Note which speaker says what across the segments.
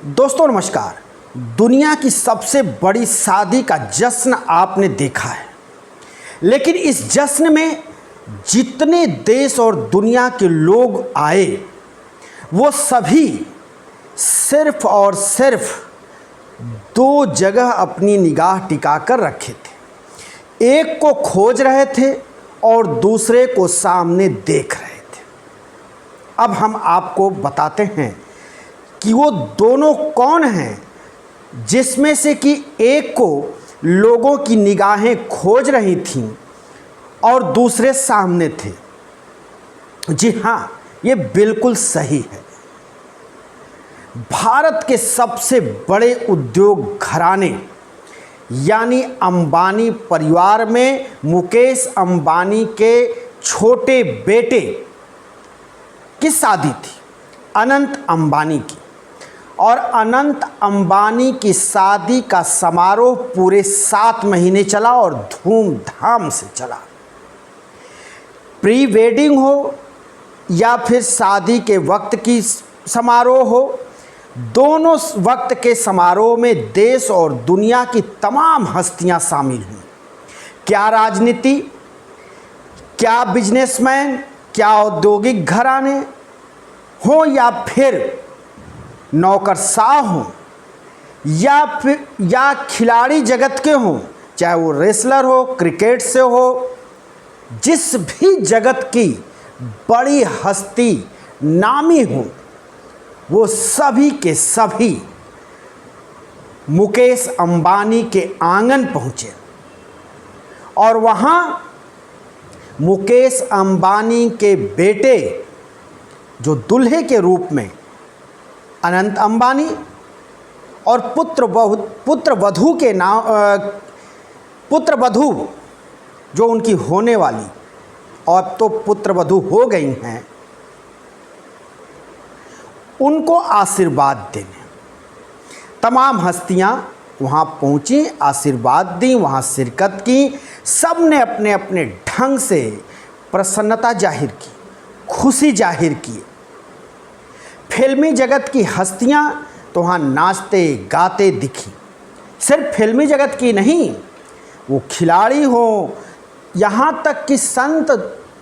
Speaker 1: दोस्तों नमस्कार। दुनिया की सबसे बड़ी शादी का जश्न आपने देखा है, लेकिन इस जश्न में जितने देश और दुनिया के लोग आए वो सभी सिर्फ और सिर्फ दो जगह अपनी निगाह टिकाकर रखे थे। एक को खोज रहे थे और दूसरे को सामने देख रहे थे। अब हम आपको बताते हैं कि वो दोनों कौन हैं, जिसमें से कि एक को लोगों की निगाहें खोज रही थीं और दूसरे सामने थे। जी हाँ, ये बिल्कुल सही है। भारत के सबसे बड़े उद्योग घराने यानी अंबानी परिवार में मुकेश अंबानी के छोटे बेटे की शादी थी, अनंत अंबानी की। और अनंत अंबानी की शादी का समारोह पूरे 7 महीने चला और धूमधाम से चला। प्री वेडिंग हो या फिर शादी के वक्त की समारोह हो, दोनों वक्त के समारोह में देश और दुनिया की तमाम हस्तियां शामिल हुईं। क्या राजनीति, क्या बिजनेसमैन, क्या औद्योगिक घराने हो या फिर नौकरशाह हों या खिलाड़ी जगत के हों, चाहे वो रेसलर हो, क्रिकेट से हो, जिस भी जगत की बड़ी हस्ती नामी हो, वो सभी के सभी मुकेश अंबानी के आंगन पहुंचे। और वहाँ मुकेश अंबानी के बेटे जो दूल्हे के रूप में अनंत अंबानी और पुत्रवधू जो उनकी होने वाली, और अब तो पुत्रवधू हो गई हैं, उनको आशीर्वाद देने तमाम हस्तियां वहां पहुंची, आशीर्वाद दी, वहां शिरकत की। सब ने अपने अपने ढंग से प्रसन्नता जाहिर की, खुशी जाहिर की। फिल्मी जगत की हस्तियां तो वहाँ नाचते गाते दिखी। सिर्फ फिल्मी जगत की नहीं, वो खिलाड़ी हो, यहाँ तक कि संत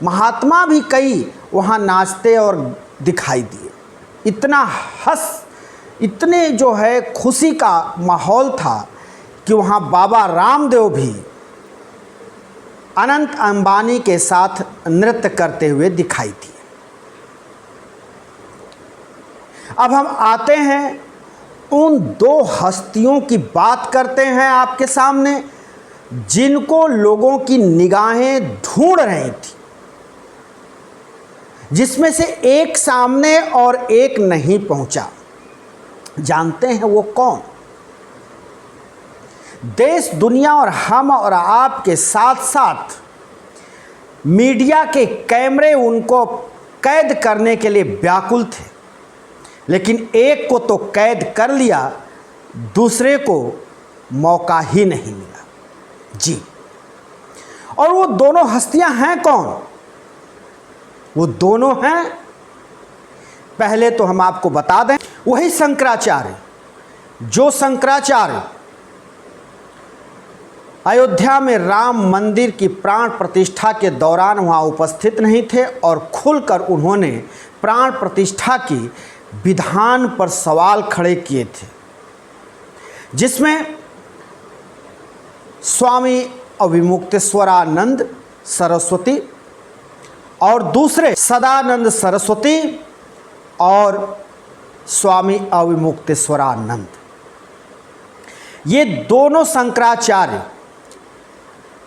Speaker 1: महात्मा भी कई वहाँ नाचते और दिखाई दिए। इतने जो है खुशी का माहौल था कि वहाँ बाबा रामदेव भी अनंत अंबानी के साथ नृत्य करते हुए दिखाई दिए। अब हम आते हैं उन दो हस्तियों की बात करते हैं आपके सामने, जिनको लोगों की निगाहें ढूंढ रही थी, जिसमें से एक सामने और एक नहीं पहुंचा। जानते हैं वो कौन? देश दुनिया और हम और आप के साथ साथ मीडिया के कैमरे उनको कैद करने के लिए व्याकुल थे, लेकिन एक को तो कैद कर लिया, दूसरे को मौका ही नहीं मिला। जी, और वो दोनों हस्तियां हैं कौन? वो दोनों हैं, पहले तो हम आपको बता दें, वही शंकराचार्य, जो शंकराचार्य अयोध्या में राम मंदिर की प्राण प्रतिष्ठा के दौरान वहाँ उपस्थित नहीं थे और खुलकर उन्होंने प्राण प्रतिष्ठा की विधान पर सवाल खड़े किए थे, जिसमें स्वामी अविमुक्तेश्वरानंद सरस्वती और दूसरे सदानंद सरस्वती और स्वामी अविमुक्तेश्वरानंद, ये दोनों शंकराचार्य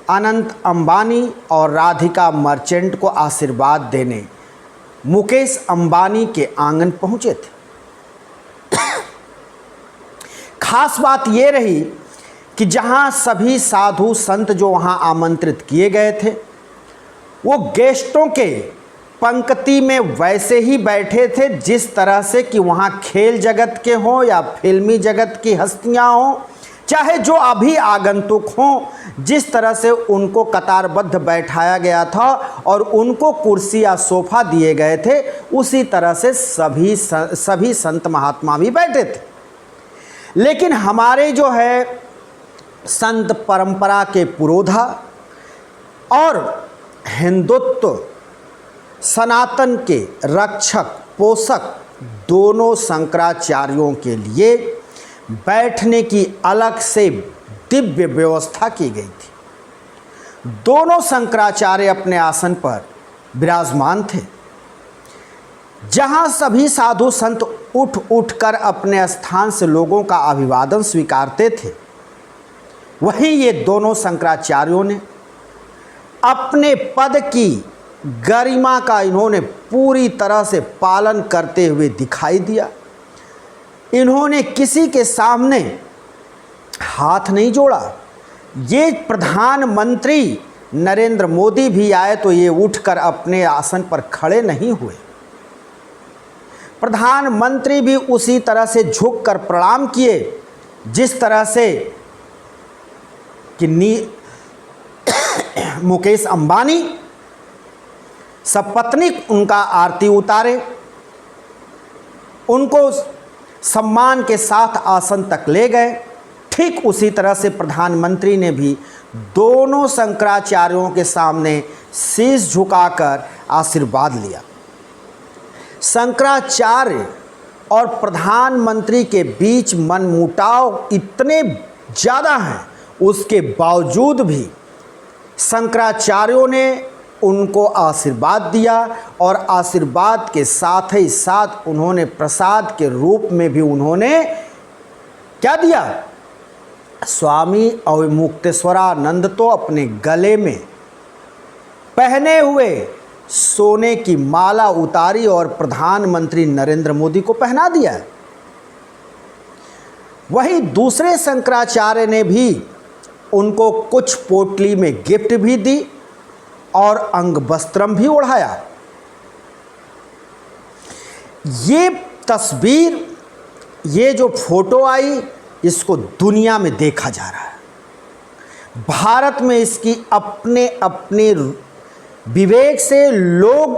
Speaker 1: अनंत अंबानी और राधिका मर्चेंट को आशीर्वाद देने मुकेश अंबानी के आंगन पहुंचे थे। खास बात ये रही कि जहां सभी साधु संत जो वहां आमंत्रित किए गए थे, वो गेस्टों के पंक्ति में वैसे ही बैठे थे जिस तरह से कि वहां खेल जगत के हों या फिल्मी जगत की हस्तियां हों, चाहे जो अभी आगंतुक हों, जिस तरह से उनको कतारबद्ध बैठाया गया था और उनको कुर्सी या सोफा दिए गए थे, उसी तरह से सभी संत महात्मा भी बैठे थे। लेकिन हमारे जो है संत परंपरा के पुरोधा और हिंदुत्व सनातन के रक्षक पोषक दोनों शंकराचार्यों के लिए बैठने की अलग से दिव्य व्यवस्था की गई थी। दोनों शंकराचार्य अपने आसन पर विराजमान थे। जहां सभी साधु संत उठ उठकर अपने स्थान से लोगों का अभिवादन स्वीकारते थे, वहीं ये दोनों शंकराचार्यों ने अपने पद की गरिमा का इन्होंने पूरी तरह से पालन करते हुए दिखाई दिया। इन्होंने किसी के सामने हाथ नहीं जोड़ा। ये प्रधानमंत्री नरेंद्र मोदी भी आए तो ये उठकर अपने आसन पर खड़े नहीं हुए। प्रधानमंत्री भी उसी तरह से झुककर प्रणाम किए जिस तरह से कि मुकेश अंबानी सपत्नीक उनका आरती उतारे, उनको सम्मान के साथ आसन तक ले गए। ठीक उसी तरह से प्रधानमंत्री ने भी दोनों शंकराचार्यों के सामने शीश झुकाकर आशीर्वाद लिया। शंकराचार्य और प्रधानमंत्री के बीच मनमुटाव इतने ज़्यादा हैं, उसके बावजूद भी शंकराचार्यों ने उनको आशीर्वाद दिया और आशीर्वाद के साथ ही साथ उन्होंने प्रसाद के रूप में भी उन्होंने क्या दिया? स्वामी अवमुक्तेश्वरानंद तो अपने गले में पहने हुए सोने की माला उतारी और प्रधानमंत्री नरेंद्र मोदी को पहना दिया। वहीं दूसरे शंकराचार्य ने भी उनको कुछ पोटली में गिफ्ट भी दी और अंग वस्त्रम भी ओढ़ाया। ये तस्वीर, ये जो फोटो आई, इसको दुनिया में देखा जा रहा है। भारत में इसकी अपने अपने विवेक से लोग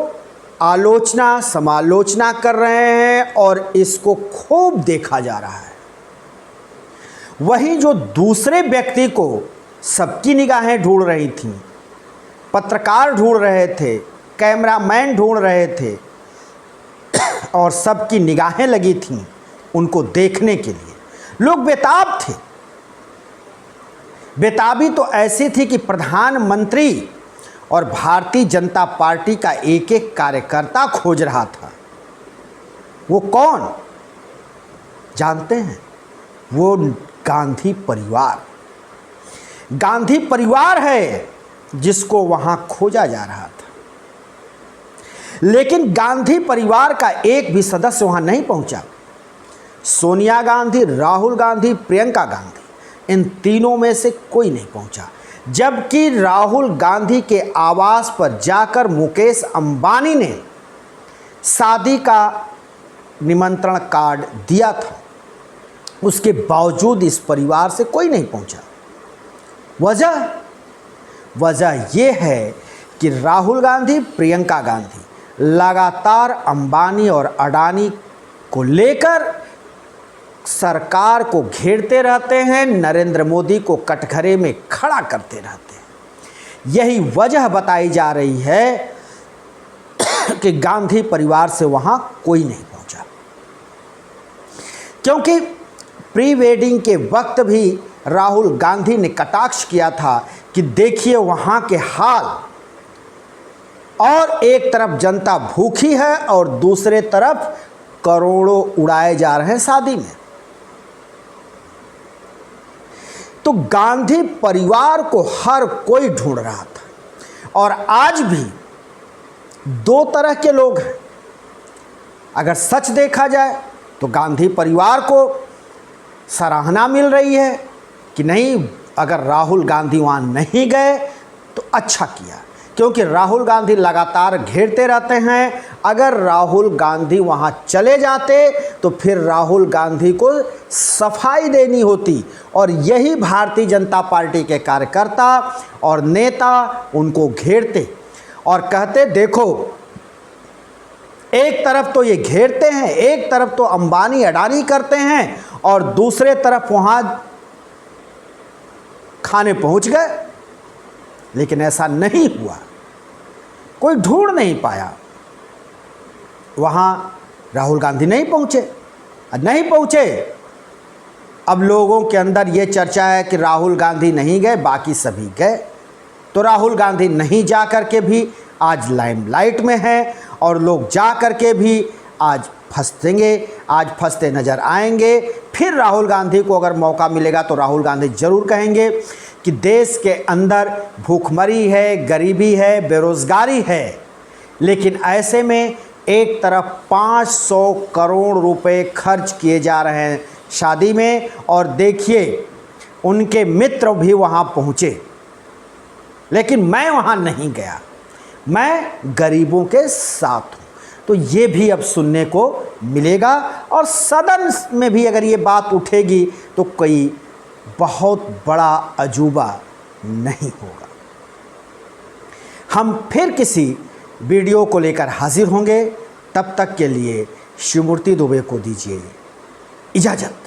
Speaker 1: आलोचना समालोचना कर रहे हैं और इसको खूब देखा जा रहा है। वहीं जो दूसरे व्यक्ति को सबकी निगाहें ढूंढ रही थीं, पत्रकार ढूंढ रहे थे, कैमरामैन ढूंढ रहे थे और सबकी निगाहें लगी थीं उनको देखने के लिए, लोग बेताब थे। बेताबी तो ऐसी थी कि प्रधानमंत्री और भारतीय जनता पार्टी का एक एक कार्यकर्ता खोज रहा था। वो कौन जानते हैं? वो गांधी परिवार। गांधी परिवार है जिसको वहां खोजा जा रहा था। लेकिन गांधी परिवार का एक भी सदस्य वहां नहीं पहुंचा। सोनिया गांधी, राहुल गांधी, प्रियंका गांधी, इन तीनों में से कोई नहीं पहुंचा। जबकि राहुल गांधी के आवास पर जाकर मुकेश अंबानी ने शादी का निमंत्रण कार्ड दिया था, उसके बावजूद इस परिवार से कोई नहीं पहुंचा। वजह यह है कि राहुल गांधी, प्रियंका गांधी लगातार अंबानी और अडानी को लेकर सरकार को घेरते रहते हैं, नरेंद्र मोदी को कटघरे में खड़ा करते रहते हैं। यही वजह बताई जा रही है कि गांधी परिवार से वहां कोई नहीं पहुंचा। क्योंकि प्री वेडिंग के वक्त भी राहुल गांधी ने कटाक्ष किया था कि देखिए वहां के हाल, और एक तरफ जनता भूखी है और दूसरे तरफ करोड़ों उड़ाए जा रहे हैं शादी में। तो गांधी परिवार को हर कोई ढूंढ रहा था। और आज भी दो तरह के लोग हैं। अगर सच देखा जाए तो गांधी परिवार को सराहना मिल रही है कि नहीं, अगर राहुल गांधी वहाँ नहीं गए तो अच्छा किया, क्योंकि राहुल गांधी लगातार घेरते रहते हैं। अगर राहुल गांधी वहाँ चले जाते तो फिर राहुल गांधी को सफाई देनी होती, और यही भारतीय जनता पार्टी के कार्यकर्ता और नेता उनको घेरते और कहते देखो एक तरफ तो ये घेरते हैं, एक तरफ तो अंबानी अडानी करते हैं, और दूसरे तरफ वहां खाने पहुंच गए। लेकिन ऐसा नहीं हुआ, कोई ढूंढ नहीं पाया। वहां राहुल गांधी नहीं पहुंचे। अब लोगों के अंदर ये चर्चा है कि राहुल गांधी नहीं गए, बाकी सभी गए। तो राहुल गांधी नहीं जा कर के भी आज लाइमलाइट में है, और लोग जा कर के भी आज फंसते नज़र आएंगे। फिर राहुल गांधी को अगर मौका मिलेगा तो राहुल गांधी ज़रूर कहेंगे कि देश के अंदर भूखमरी है, गरीबी है, बेरोज़गारी है, लेकिन ऐसे में एक तरफ 500 करोड़ रुपए खर्च किए जा रहे हैं शादी में, और देखिए उनके मित्र भी वहाँ पहुँचे, लेकिन मैं वहाँ नहीं गया, मैं गरीबों के साथ हूँ। तो ये भी अब सुनने को मिलेगा, और सदन में भी अगर ये बात उठेगी तो कोई बहुत बड़ा अजूबा नहीं होगा। हम फिर किसी वीडियो को लेकर हाजिर होंगे, तब तक के लिए शिवमूर्ति दुबे को दीजिए इजाज़त।